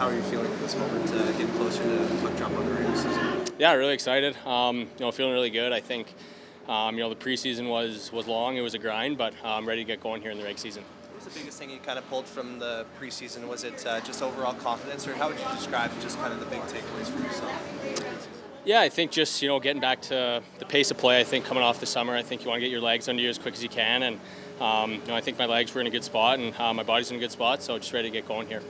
how are you feeling at this moment, getting closer to puck drop on the regular season? Yeah, really excited. Feeling really good. I think, the preseason was long. It was a grind, but I'm ready to get going here in the reg season. What was the biggest thing you kind of pulled from the preseason? Was it just overall confidence, or how would you describe just kind of the big takeaways for yourself? Yeah, I think just getting back to the pace of play. I think coming off the summer, I think you want to get your legs under you as quick as you can, and I think my legs were in a good spot, and my body's in a good spot, so just ready to get going here.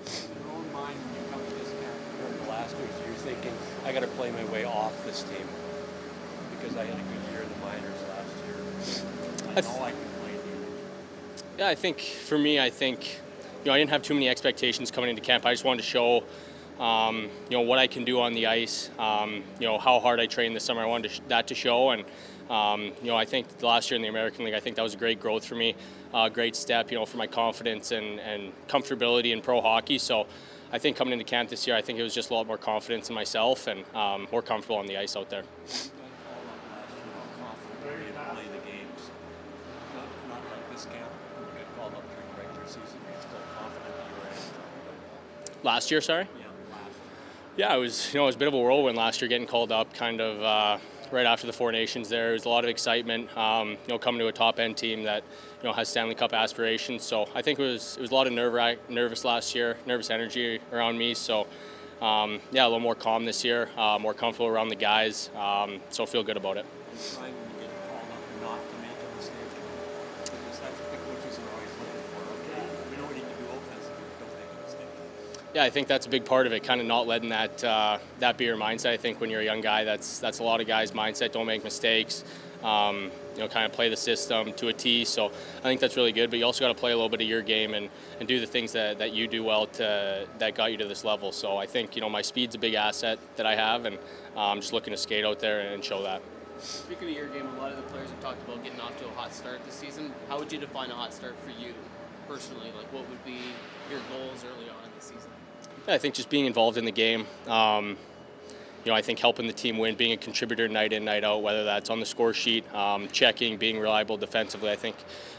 In your own mind, when you come to this camp compared to last year, you're thinking, I got to play my way off this team because I had a good year in the minors last year. I know I can play here. Yeah, I think for me, I didn't have too many expectations coming into camp. I just wanted to show, what I can do on the ice. How hard I trained this summer. I wanted that to show, and I think last year in the American League, I think that was a great growth for me, great step, for my confidence and comfortability in pro hockey. So I think coming into camp this year, I think it was just a lot more confidence in myself and more comfortable on the ice out there. Not like this camp. You get called up during the regular season. You're still confident that you're in. Last year, sorry? Yeah, last year. Yeah, it was a bit of a whirlwind last year getting called up kind of right after the Four Nations there. There was a lot of excitement, coming to a top-end team that, has Stanley Cup aspirations. So I think it was a lot of nervous last year, nervous energy around me. So, a little more calm this year, more comfortable around the guys, so I feel good about it. And trying when you get called up not to make a mistake. Because that's what the coaches are always looking for. Okay, we know we need to do offensively, but don't make a mistake. Yeah, I think that's a big part of it, kind of not letting that be your mindset. I think when you're a young guy, that's a lot of guys' mindset. Don't make mistakes. Kind of play the system to a T. So I think that's really good. But you also got to play a little bit of your game and do the things that you do well that got you to this level. So I think my speed's a big asset that I have, and I'm just looking to skate out there and show that. Speaking of your game, a lot of the players have talked about getting off to a hot start this season. How would you define a hot start for you personally? Like, what would be your goals early on in the season? Yeah, I think just being involved in the game. I think helping the team win, being a contributor night in, night out, whether that's on the score sheet, checking, being reliable defensively. I think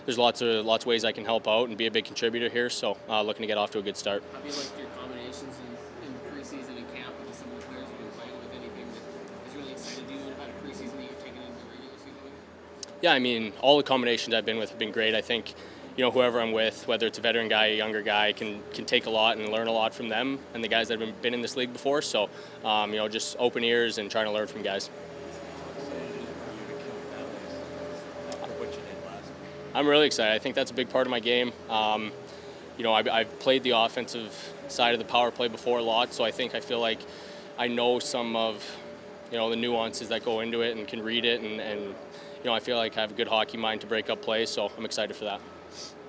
there's lots of ways I can help out and be a big contributor here. So looking to get off to a good start. Have you liked your combinations in preseason and camp with some of the players you've been playing with? Anything that has really excited you about a preseason that you're taking into the regular season with? Yeah, I mean, all the combinations I've been with have been great. I think whoever I'm with, whether it's a veteran guy, a younger guy, can take a lot and learn a lot from them and the guys that have been in this league before. So, just open ears and trying to learn from guys. I'm really excited. I think that's a big part of my game. I've played the offensive side of the power play before a lot, so I feel like I know some of the nuances that go into it and can read it, and I feel like I have a good hockey mind to break up plays, so I'm excited for that.